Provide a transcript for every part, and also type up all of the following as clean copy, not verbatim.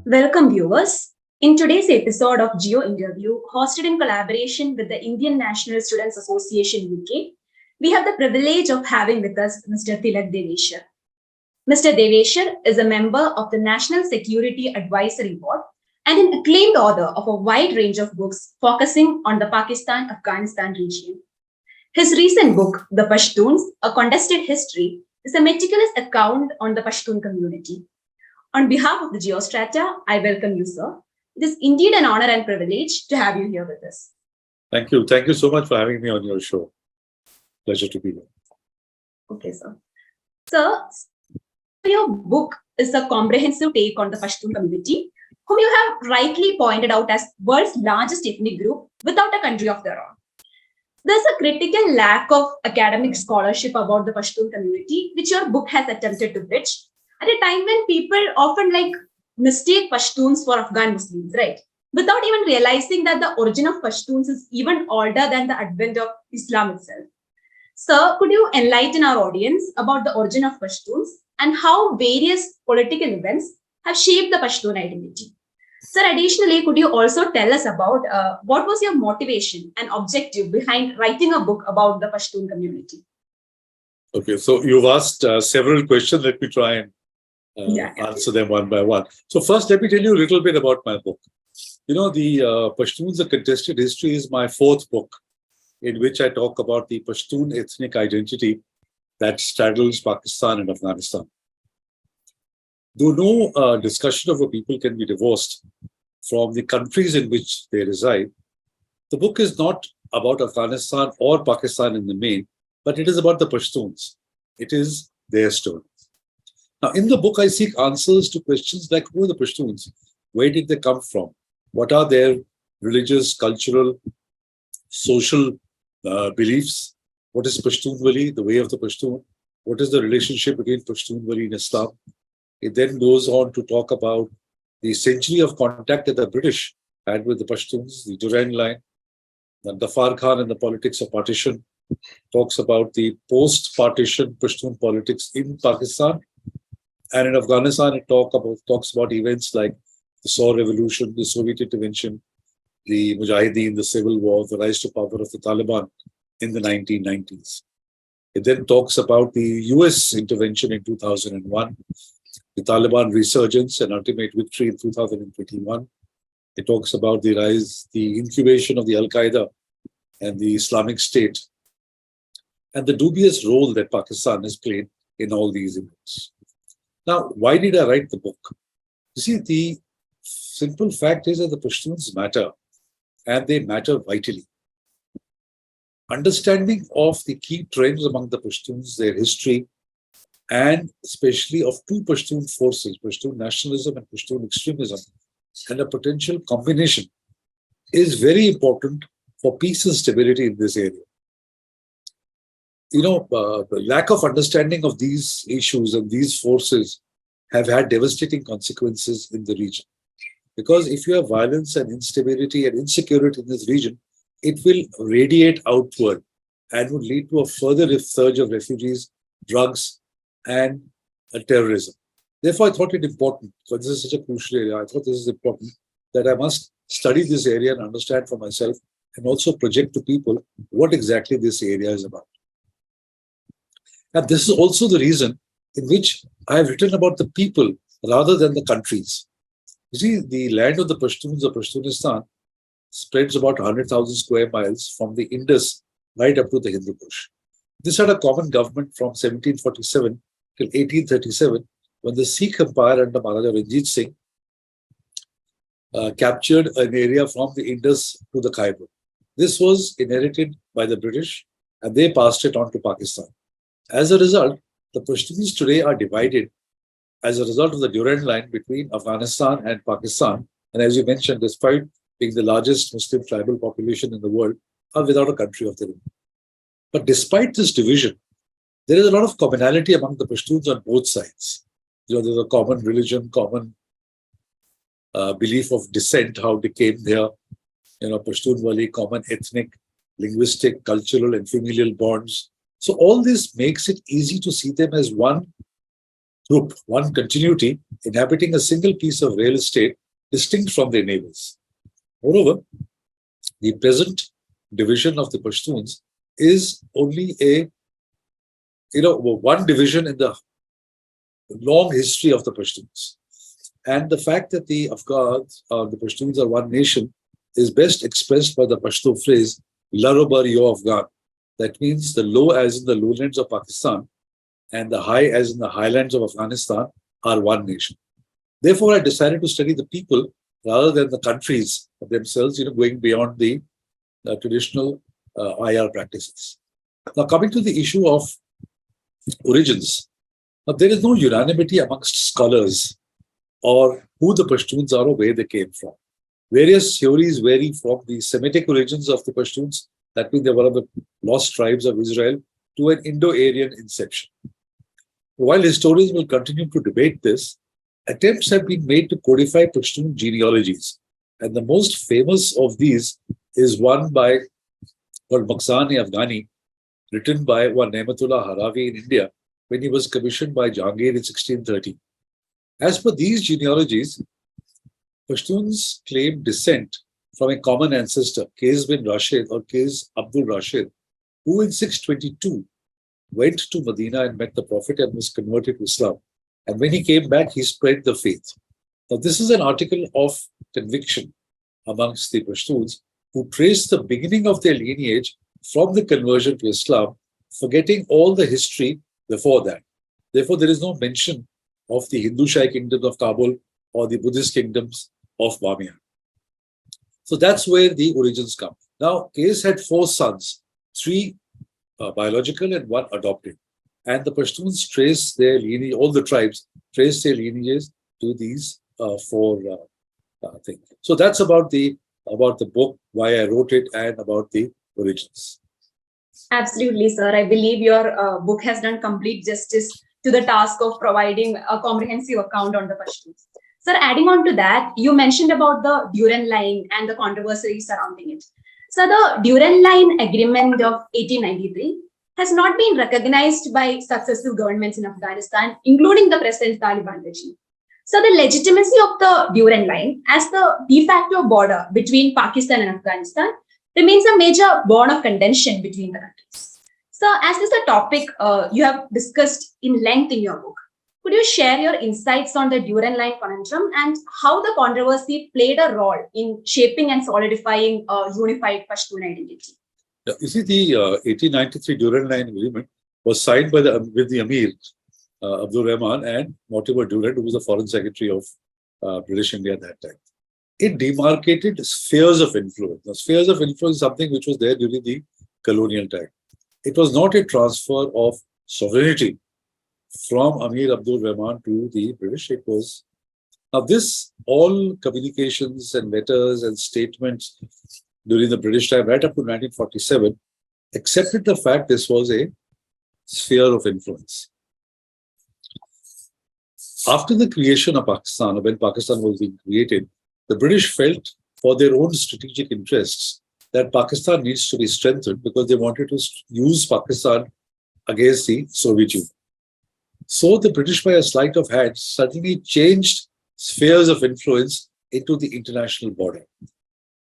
Welcome, viewers. In today's episode of Geo Interview, hosted in collaboration with the Indian National Students Association UK, we have the privilege of having with us Mr. Tilak Devasher. Mr. Devasher is a member of the National Security Advisory Board and an acclaimed author of a wide range of books focusing on the Pakistan-Afghanistan region. His recent book, The Pashtuns, A Contested History, is a meticulous account on the Pashtun community. On behalf of the Geostrata, I welcome you, sir. It is indeed an honor and privilege to have you here with us. Thank you. Thank you so much for having me on your show. Pleasure to be here. Okay, sir. Sir, your book is a comprehensive take on the Pashtun community, whom you have rightly pointed out as world's largest ethnic group without a country of their own. There's a critical lack of academic scholarship about the Pashtun community, which your book has attempted to bridge, at a time when people often mistake Pashtuns for Afghan Muslims, right? Without even realizing that the origin of Pashtuns is even older than the advent of Islam itself. Sir, could you enlighten our audience about the origin of Pashtuns and how various political events have shaped the Pashtun identity? Sir, additionally, could you also tell us about what was your motivation and objective behind writing a book about the Pashtun community? Okay, so you've asked several questions. Let me try and answer them one by one. So first, let me tell you a little bit about my book. You know, the Pashtuns, A Contested History is my fourth book, in which I talk about the Pashtun ethnic identity that straddles Pakistan and Afghanistan. Though no discussion of a people can be divorced from the countries in which they reside, the book is not about Afghanistan or Pakistan in the main, but it is about the Pashtuns. It is their story. Now, in the book, I seek answers to questions like who are the Pashtuns? Where did they come from? What are their religious, cultural, social beliefs? What is Pashtunwali, the way of the Pashtun? What is the relationship between Pashtunwali and Islam? It then goes on to talk about the century of contact that the British had with the Pashtuns, the Durand Line, the Ghaffar Khan and the politics of partition, talks about the post-partition Pashtun politics in Pakistan. And in Afghanistan, it talks about events like the Saur Revolution, the Soviet intervention, the Mujahideen, the Civil War, the rise to power of the Taliban in the 1990s. It then talks about the US intervention in 2001, the Taliban resurgence and ultimate victory in 2021. It talks about the rise, the incubation of the Al-Qaeda and the Islamic State, and the dubious role that Pakistan has played in all these events. Now, why did I write the book? You see, the simple fact is that the Pashtuns matter, and they matter vitally. Understanding of the key trends among the Pashtuns, their history, and especially of two Pashtun forces, Pashtun nationalism and Pashtun extremism, and a potential combination is very important for peace and stability in this area. You know, the lack of understanding of these issues and these forces have had devastating consequences in the region. Because if you have violence and instability and insecurity in this region, it will radiate outward and would lead to a further surge of refugees, drugs, and terrorism. Therefore, I thought it important, because this is such a crucial area, I thought this is important, that I must study this area and understand for myself and also project to people what exactly this area is about. And this is also the reason in which I have written about the people rather than the countries. You see, the land of the Pashtuns of Pashtunistan spreads about 100,000 square miles from the Indus right up to the Hindu Kush. This had a common government from 1747 till 1837, when the Sikh Empire under Maharaja Ranjit Singh captured an area from the Indus to the Khyber. This was inherited by the British, and they passed it on to Pakistan. As a result, the Pashtuns today are divided as a result of the Durand Line between Afghanistan and Pakistan. And as you mentioned, despite being the largest Muslim tribal population in the world, are without a country of their own. But despite this division, there is a lot of commonality among the Pashtuns on both sides. You know, there's a common religion, common belief of descent, how they came there, you know, Pashtunwali, common ethnic, linguistic, cultural, and familial bonds. So all this makes it easy to see them as one group, one continuity, inhabiting a single piece of real estate distinct from their neighbors. Moreover, the present division of the Pashtuns is only one division in the long history of the Pashtuns. And the fact that the Afghans, the Pashtuns are one nation, is best expressed by the Pashto phrase, Larobar yo Afghan. That means the low as in the lowlands of Pakistan and the high as in the highlands of Afghanistan are one nation. Therefore, I decided to study the people rather than the countries themselves, going beyond the traditional IR practices. Now, coming to the issue of origins, now, there is no unanimity amongst scholars or who the Pashtuns are or where they came from. Various theories vary from the Semitic origins of the Pashtuns, that means they're one of the lost tribes of Israel, to an Indo-Aryan inception. While historians will continue to debate this, attempts have been made to codify Pashtun genealogies. And the most famous of these is one called Maqsan-e-Afghani, written by one Nematullah Haravi in India when he was commissioned by Jahangir in 1630. As per these genealogies, Pashtuns claim descent from a common ancestor, Qais bin Rashid or Qais Abdul Rashid, who in 622 went to Medina and met the Prophet and was converted to Islam. And when he came back, he spread the faith. Now, this is an article of conviction amongst the Pashtuns who trace the beginning of their lineage from the conversion to Islam, forgetting all the history before that. Therefore, there is no mention of the Hindu Shahi kingdom of Kabul or the Buddhist kingdoms of Bamiyan. So that's where the origins come. Now, Qais had 4 sons, 3 biological and 1 adopted. And the Pashtuns trace their lineage, all the tribes trace their lineages to these 4 things. So that's about the book, why I wrote it, and about the origins. Absolutely, sir. I believe your book has done complete justice to the task of providing a comprehensive account on the Pashtuns. Sir, adding on to that, you mentioned about the Durand Line and the controversy surrounding it. So the Durand Line Agreement of 1893 has not been recognized by successive governments in Afghanistan, including the present Taliban regime. So the legitimacy of the Durand Line as the de facto border between Pakistan and Afghanistan remains a major bone of contention between the countries. So as this is a topic you have discussed in length in your book, could you share your insights on the Durand Line conundrum and how the controversy played a role in shaping and solidifying a unified Pashtun identity? Yeah, you see, the 1893 Durand Line Agreement was signed with the Amir, Abdul Rahman, and Mortimer Durand, who was the Foreign Secretary of British India at that time. It demarcated spheres of influence. Now, spheres of influence is something which was there during the colonial time. It was not a transfer of sovereignty from Amir Abdul Rahman to the British. It was. Now, all communications and letters and statements during the British time, right up to 1947, accepted the fact this was a sphere of influence. After the creation of Pakistan, or when Pakistan was being created, the British felt for their own strategic interests that Pakistan needs to be strengthened because they wanted to use Pakistan against the Soviet Union. So the British, by a sleight of hand, suddenly changed spheres of influence into the international border.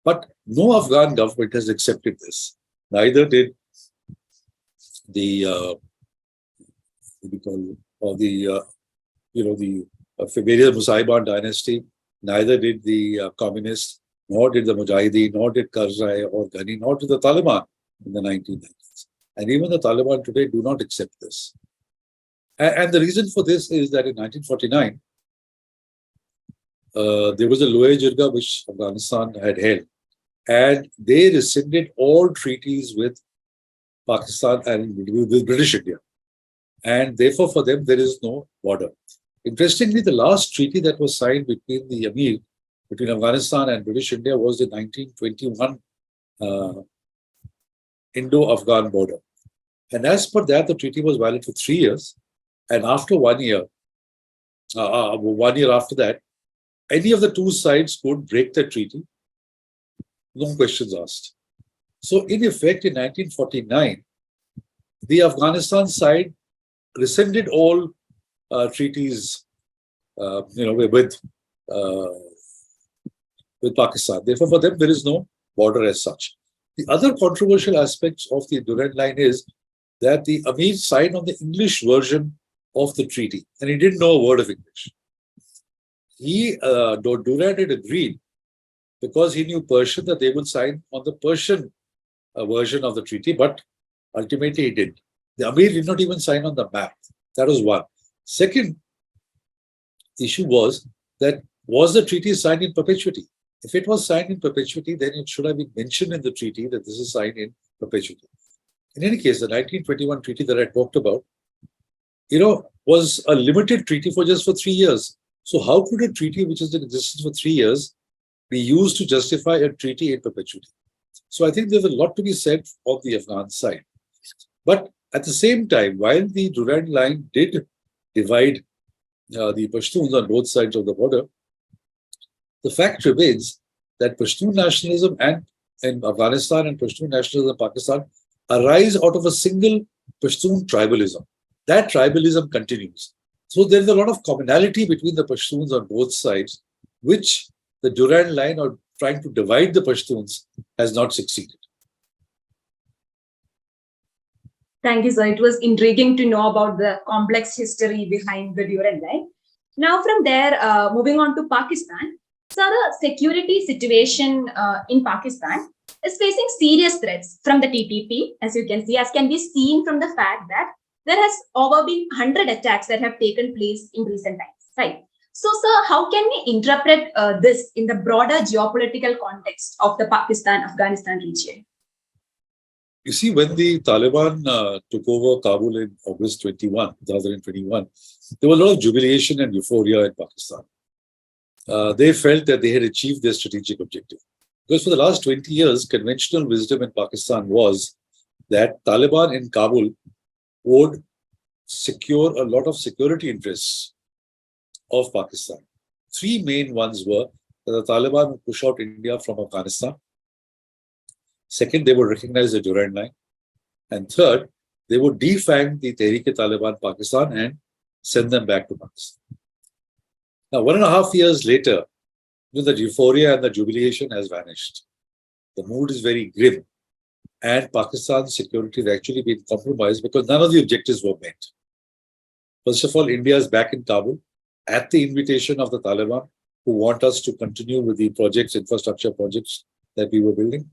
But no Afghan government has accepted this. Neither did the various Musaiban dynasty, neither did the communists, nor did the Mujahideen, nor did Karzai or Ghani, nor did the Taliban in the 1990s. And even the Taliban today do not accept this. And the reason for this is that in 1949, there was a Loya Jirga which Afghanistan had held. And they rescinded all treaties with Pakistan and with British India. And therefore, for them, there is no border. Interestingly, the last treaty that was signed between the Amir, between Afghanistan and British India, was the 1921 Indo-Afghan border. And as per that, the treaty was valid for 3 years. And after 1 year, 1 year after that, any of the two sides could break the treaty. No questions asked. So, in effect, in 1949, the Afghanistan side rescinded all treaties, with with Pakistan. Therefore, for them, there is no border as such. The other controversial aspects of the Durand Line is that the Amir signed on the English version of the treaty, and he didn't know a word of English. Durand had agreed, because he knew Persian, that they would sign on the Persian version of the treaty, but ultimately he didn't. The Amir did not even sign on the map. That was one. Second issue was that, was the treaty signed in perpetuity? If it was signed in perpetuity, then it should have been mentioned in the treaty that this is signed in perpetuity. In any case, the 1921 treaty that I talked about, was a limited treaty for 3 years. So how could a treaty which is in existence for 3 years be used to justify a treaty in perpetuity? So I think there's a lot to be said on the Afghan side. But at the same time, while the Durand Line did divide the Pashtuns on both sides of the border, the fact remains that Pashtun nationalism in Afghanistan and Pashtun nationalism in Pakistan arise out of a single Pashtun tribalism. That tribalism continues. So there's a lot of commonality between the Pashtuns on both sides, which the Durand Line, or trying to divide the Pashtuns, has not succeeded. Thank you, sir. It was intriguing to know about the complex history behind the Durand Line. Now, from there, moving on to Pakistan. So, the security situation in Pakistan is facing serious threats from the TTP, as you can see, as can be seen from the fact that there has over been 100 attacks that have taken place in recent times, right? So, sir, how can we interpret this in the broader geopolitical context of the Pakistan-Afghanistan region? You see, when the Taliban took over Kabul in August 2021, there was a lot of jubilation and euphoria in Pakistan. They felt that they had achieved their strategic objective. Because for the last 20 years, conventional wisdom in Pakistan was that Taliban in Kabul would secure a lot of security interests of Pakistan. Three main ones were that the Taliban would push out India from Afghanistan. Second, they would recognize the Durand Line. And third, they would defang the Tehreek-e-Taliban Pakistan and send them back to Pakistan. Now, 1.5 years later, the euphoria and the jubilation has vanished. The mood is very grim. And Pakistan's security has actually been compromised because none of the objectives were met. First of all, India is back in Kabul at the invitation of the Taliban, who want us to continue with the infrastructure projects that we were building.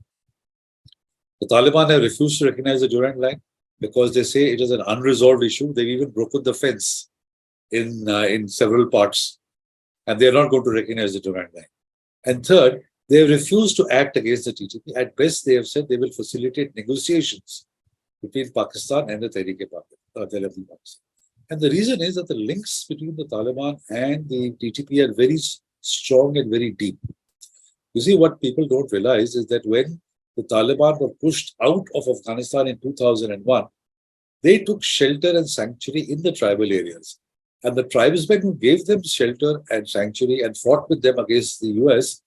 The Taliban have refused to recognize the Durand Line because they say it is an unresolved issue. They've even broken the fence in several parts, and they're not going to recognize the Durand Line. And third, they have refused to act against the TTP. At best, they have said they will facilitate negotiations between Pakistan and the Tehreek-e-Taliban. And the reason is that the links between the Taliban and the TTP are very strong and very deep. You see, what people don't realize is that when the Taliban were pushed out of Afghanistan in 2001, they took shelter and sanctuary in the tribal areas. And the tribesmen who gave them shelter and sanctuary and fought with them against the US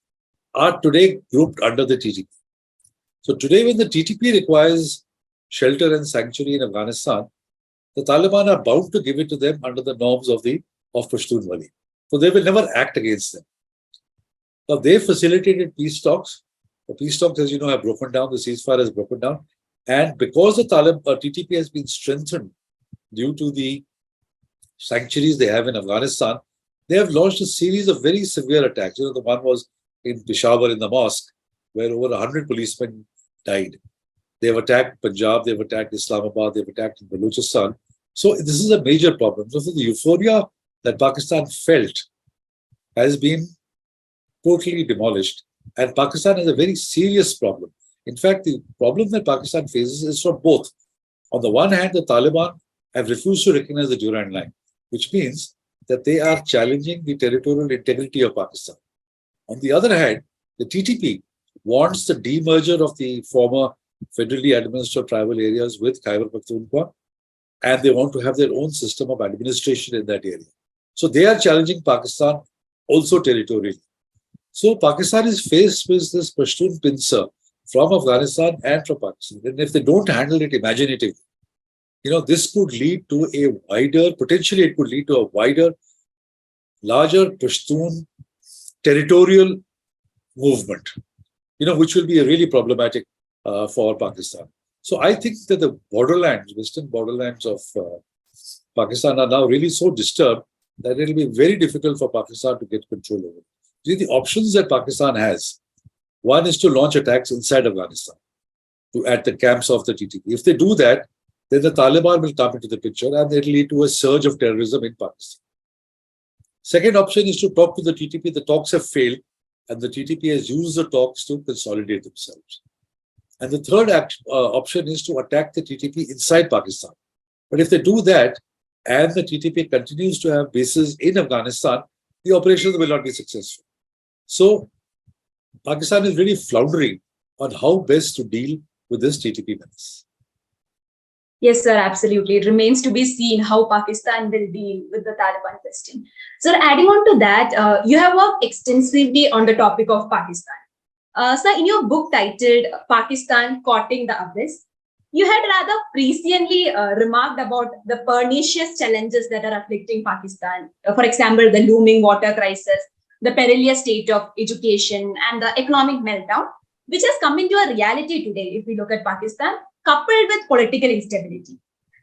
are today grouped under the TTP. So today, when the TTP requires shelter and sanctuary in Afghanistan, the Taliban are bound to give it to them under the norms of Pashtunwali. So they will never act against them. Now, they facilitated peace talks. The peace talks, as you know, have broken down. The ceasefire has broken down. And because the TTP has been strengthened due to the sanctuaries they have in Afghanistan, they have launched a series of very severe attacks. The one was in Peshawar in the mosque, where over 100 policemen died. They have attacked Punjab, they've attacked Islamabad, they've attacked Balochistan. So this is a major problem. So the euphoria that Pakistan felt has been totally demolished. And Pakistan has a very serious problem. In fact, the problem that Pakistan faces is from both. On the one hand, the Taliban have refused to recognize the Durand Line, which means that they are challenging the territorial integrity of Pakistan. On the other hand, the TTP wants the demerger of the former federally administered tribal areas with Khyber Pakhtunkhwa, and they want to have their own system of administration in that area. So they are challenging Pakistan also territorially. So Pakistan is faced with this Pashtun pincer from Afghanistan and from Pakistan. And if they don't handle it imaginatively, this could lead to potentially it could lead to a larger Pashtun territorial movement, which will be really problematic for Pakistan. So I think that the borderlands, western borderlands of Pakistan are now really so disturbed that it will be very difficult for Pakistan to get control over it. See, the options that Pakistan has, one is to launch attacks inside Afghanistan at the camps of the TTP. If they do that, then the Taliban will come into the picture and it will lead to a surge of terrorism in Pakistan. Second option is to talk to the TTP. The talks have failed and the TTP has used the talks to consolidate themselves. And the third option is to attack the TTP inside Pakistan. But if they do that and the TTP continues to have bases in Afghanistan, the operations will not be successful. So Pakistan is really floundering on how best to deal with this TTP menace. Yes, sir, absolutely. It remains to be seen how Pakistan will deal with the Taliban question. Sir, adding on to that, you have worked extensively on the topic of Pakistan. Sir, in your book titled Pakistan Courting the Abyss, you had rather presciently remarked about the pernicious challenges that are afflicting Pakistan. For example, the looming water crisis, the perilous state of education, and the economic meltdown, which has come into a reality today if we look at Pakistan, coupled with political instability.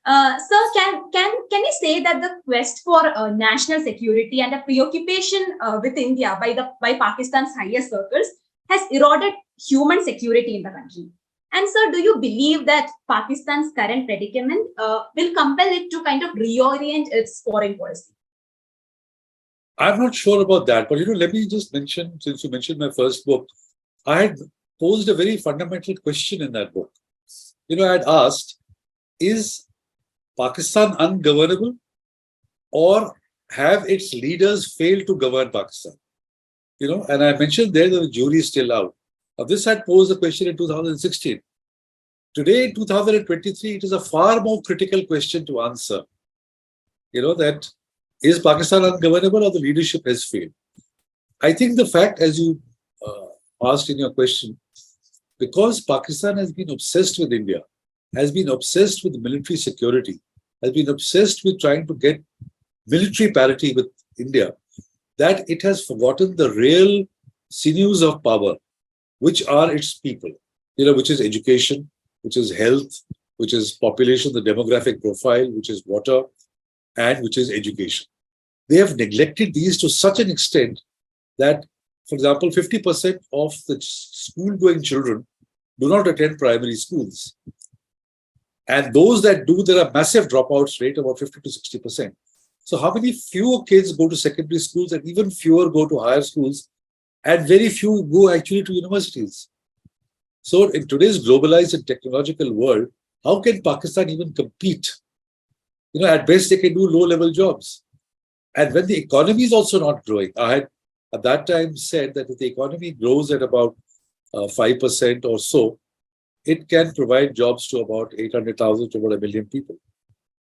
Sir, can we say that the quest for national security and a preoccupation with India by Pakistan's higher circles has eroded human security in the country? And sir, do you believe that Pakistan's current predicament will compel it to kind of reorient its foreign policy? I'm not sure about that, but let me just mention, since you mentioned my first book, I had posed a very fundamental question in that book. I had asked, is Pakistan ungovernable or have its leaders failed to govern Pakistan? And I mentioned there that the jury is still out. This had posed the question in 2016. Today, in 2023, it is a far more critical question to answer. That is Pakistan ungovernable or the leadership has failed? I think the fact, as you asked in your question, because Pakistan has been obsessed with India, has been obsessed with military security, has been obsessed with trying to get military parity with India, that it has forgotten the real sinews of power, which are its people, which is education, which is health, which is population, the demographic profile, which is water, and which is education. They have neglected these to such an extent that, for example, 50% of the school-going children do not attend primary schools. And those that do, there are massive dropouts rate, about 50 to 60%. So how many fewer kids go to secondary schools and even fewer go to higher schools and very few go actually to universities? So in today's globalized and technological world, how can Pakistan even compete? At best they can do low-level jobs. And when the economy is also not growing, I had at that time said that if the economy grows at about 5% or so, it can provide jobs to about 800,000 to about 1 million people.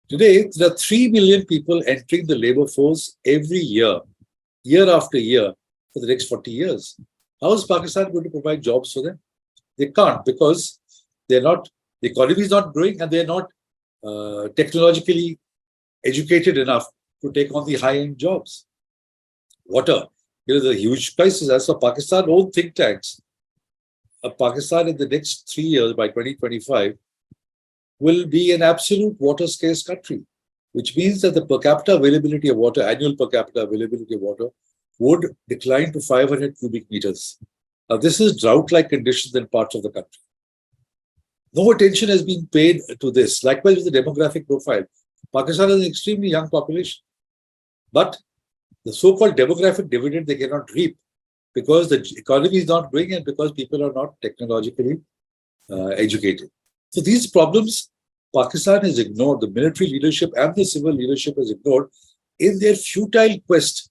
Today, there are 3 million people entering the labor force every year, year after year, for the next 40 years. How is Pakistan going to provide jobs for them? They can't, because the economy is not growing and they're not technologically educated enough to take on the high-end jobs. Water, the huge crisis. As for Pakistan own think tanks, Pakistan in the next 3 years, by 2025, will be an absolute water scarce country, which means that the per capita availability of water, annual per capita availability of water, would decline to 500 cubic meters. Now, this is drought-like conditions in parts of the country. No attention has been paid to this. Likewise with the demographic profile. Pakistan has an extremely young population, but the so-called demographic dividend they cannot reap because the economy is not growing and because people are not technologically educated. So these problems, Pakistan has ignored, the military leadership and the civil leadership has ignored in their futile quest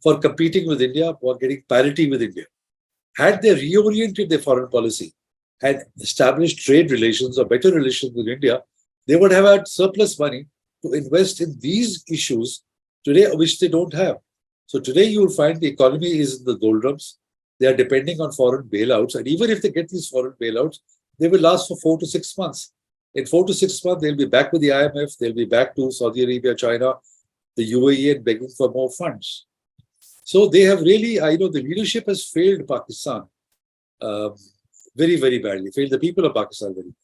for competing with India, for getting parity with India. Had they reoriented their foreign policy and established trade relations or better relations with India, they would have had surplus money to invest in these issues today, which they don't have. So today you will find the economy is in the doldrums. They are depending on foreign bailouts. And even if they get these foreign bailouts, they will last for 4 to 6 months. In 4 to 6 months, they'll be back with the IMF. They'll be back to Saudi Arabia, China, the UAE, and begging for more funds. So they have really, the leadership has failed Pakistan um, very, very badly, failed the people of Pakistan very badly.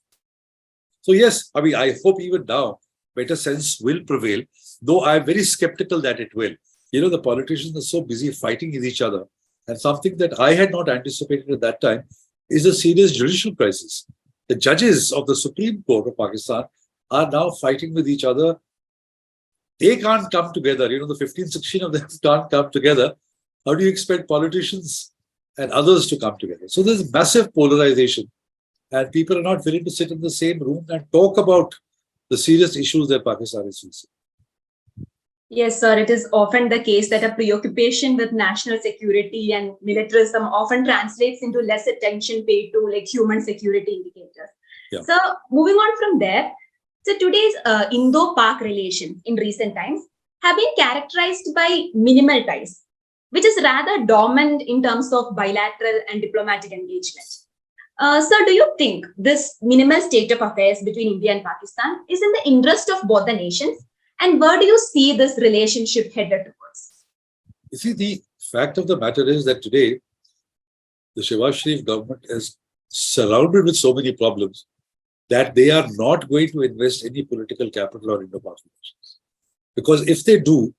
So yes, I mean, I hope even now better sense will prevail, though I'm very skeptical that it will. You know, the politicians are so busy fighting with each other, and something that I had not anticipated at that time is a serious judicial crisis. The judges of the Supreme Court of Pakistan are now fighting with each other. They can't come together. You know, the 15, 16 of them can't come together. How do you expect politicians and others to come together? So there's massive polarization, and people are not willing to sit in the same room and talk about the serious issues that Pakistan is facing. Yes, sir. It is often the case that a preoccupation with national security and militarism often translates into less attention paid to like human security indicators. Yeah. So moving on from there, so today's Indo-Pak relations in recent times have been characterized by minimal ties, which is rather dormant in terms of bilateral and diplomatic engagement. Sir, do you think this minimal state of affairs between India and Pakistan is in the interest of both the nations? And where do you see this relationship headed towards? You see, the fact of the matter is that today, the Shehbaz Sharif government is surrounded with so many problems that they are not going to invest any political capital on Indo-Pak relations. Because if they do,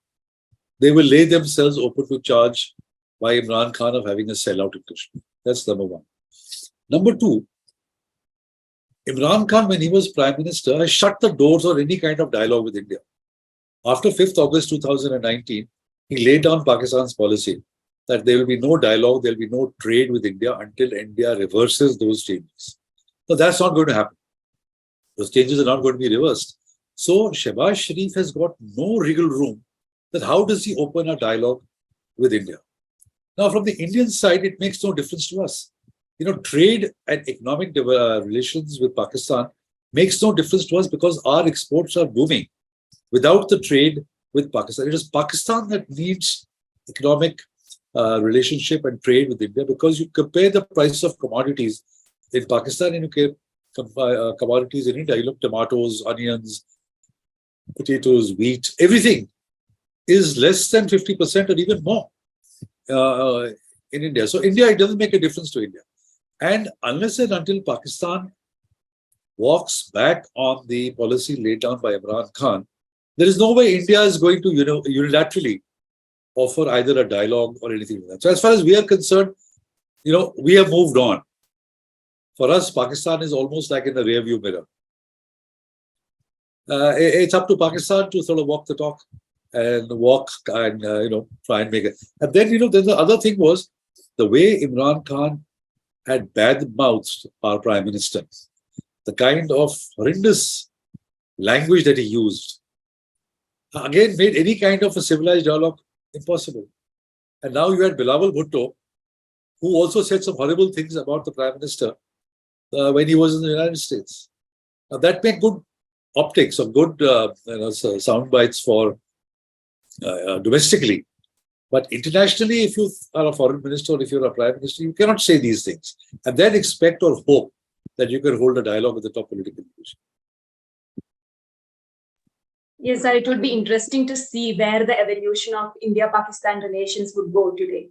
they will lay themselves open to charge by Imran Khan of having a sellout in Kashmir. That's number one. Number two, Imran Khan, when he was Prime Minister, has shut the doors on any kind of dialogue with India. After 5th August 2019, he laid down Pakistan's policy that there will be no dialogue, there will be no trade with India until India reverses those changes. So that's not going to happen. Those changes are not going to be reversed. So Shehbaz Sharif has got no wriggle room that how does he open a dialogue with India? Now, from the Indian side, it makes no difference to us. You know, trade and economic relations with Pakistan makes no difference to us because our exports are booming. Without the trade with Pakistan, it is Pakistan that needs economic relationship and trade with India, because you compare the price of commodities in Pakistan and you compare commodities in India. You look tomatoes, onions, potatoes, wheat, everything is less than 50% or even more in India. So India, it doesn't make a difference to India. And unless and until Pakistan walks back on the policy laid down by Imran Khan, there is no way India is going to, unilaterally offer either a dialogue or anything like that. So as far as we are concerned, we have moved on. For us, Pakistan is almost like in the rearview mirror. It's up to Pakistan to sort of walk the talk and try and make it. And then, then the other thing was the way Imran Khan had bad-mouthed our Prime Minister, the kind of horrendous language that he used, again, made any kind of a civilized dialogue impossible. And now you had Bilawal Bhutto, who also said some horrible things about the Prime Minister when he was in the United States. Now that made good optics or good sound bites for domestically. But internationally, if you are a foreign minister or if you're a prime minister, you cannot say these things and then expect or hope that you can hold a dialogue with the top political leadership. Yes, sir, it would be interesting to see where the evolution of India-Pakistan relations would go today.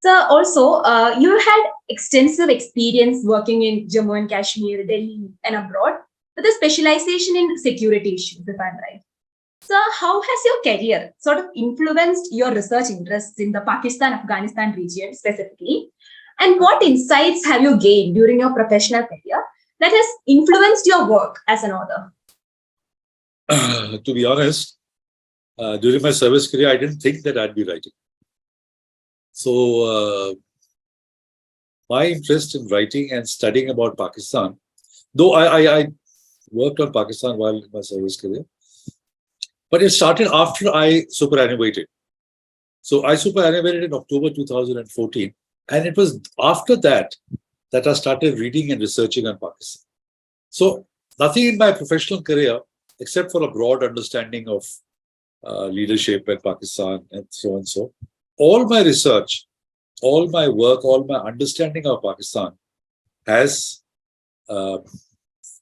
So also, you had extensive experience working in Jammu and Kashmir, Delhi and abroad with a specialization in security issues, if I'm right. So how has your career sort of influenced your research interests in the Pakistan-Afghanistan region specifically? And what insights have you gained during your professional career that has influenced your work as an author? To be honest, during my service career, I didn't think that I'd be writing. So my interest in writing and studying about Pakistan, though I worked on Pakistan while in my service career, but it started after I superannuated. So I superannuated in October 2014. And it was after that that I started reading and researching on Pakistan. So nothing in my professional career, except for a broad understanding of leadership in Pakistan and so and so. All my research, all my work, all my understanding of Pakistan has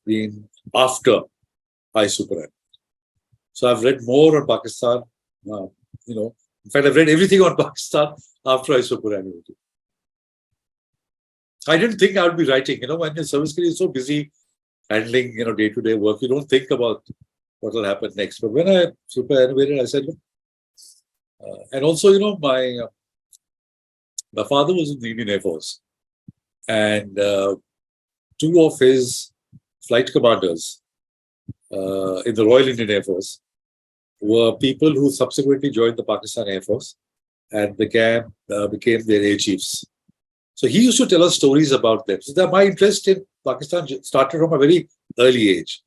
been after I superannuated. So I've read more on Pakistan, in fact, I've read everything on Pakistan after I superannuated. I didn't think I would be writing. When your service career is so busy handling, day-to-day work, you don't think about what will happen next. But when I superannuated, I said, look, and also, my father was in the Indian Air Force, and two of his flight commanders in the Royal Indian Air Force were people who subsequently joined the Pakistan Air Force and became their air chiefs. So he used to tell us stories about them. So that my interest in Pakistan started from a very early age.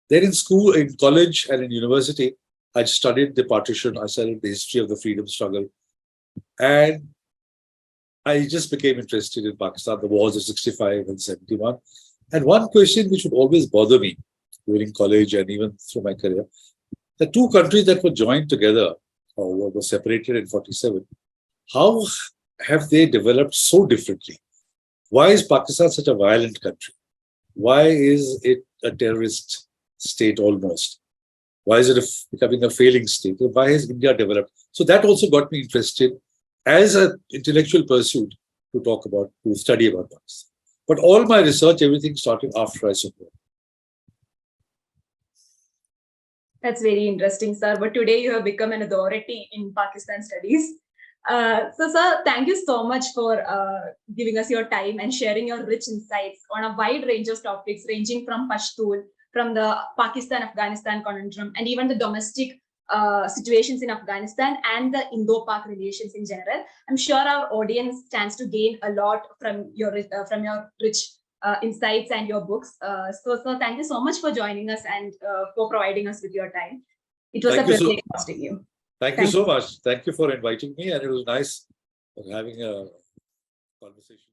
Then in school, in college, and in university, I studied the partition. I studied the history of the freedom struggle, and I just became interested in Pakistan, the wars of 65 and 71. And one question which would always bother me during college and even through my career, the two countries that were joined together or were separated in 47, how have they developed so differently? Why is Pakistan such a violent country? Why is it a terrorist state almost? Why is it becoming a failing state? Why has India developed? So that also got me interested as an intellectual pursuit to study about Pakistan. But all my research, everything started after I support. That's very interesting, sir. But today you have become an authority in Pakistan studies. So, sir, thank you so much for giving us your time and sharing your rich insights on a wide range of topics, ranging from Pashtun, from the Pakistan-Afghanistan conundrum, and even the domestic situations in Afghanistan and the Indo-Pak relations in general. I'm sure our audience stands to gain a lot from your rich insights and your books. So, thank you so much for joining us and for providing us with your time. It was a privilege hosting you. Thank you so much. Thank you for inviting me, and it was nice having a conversation.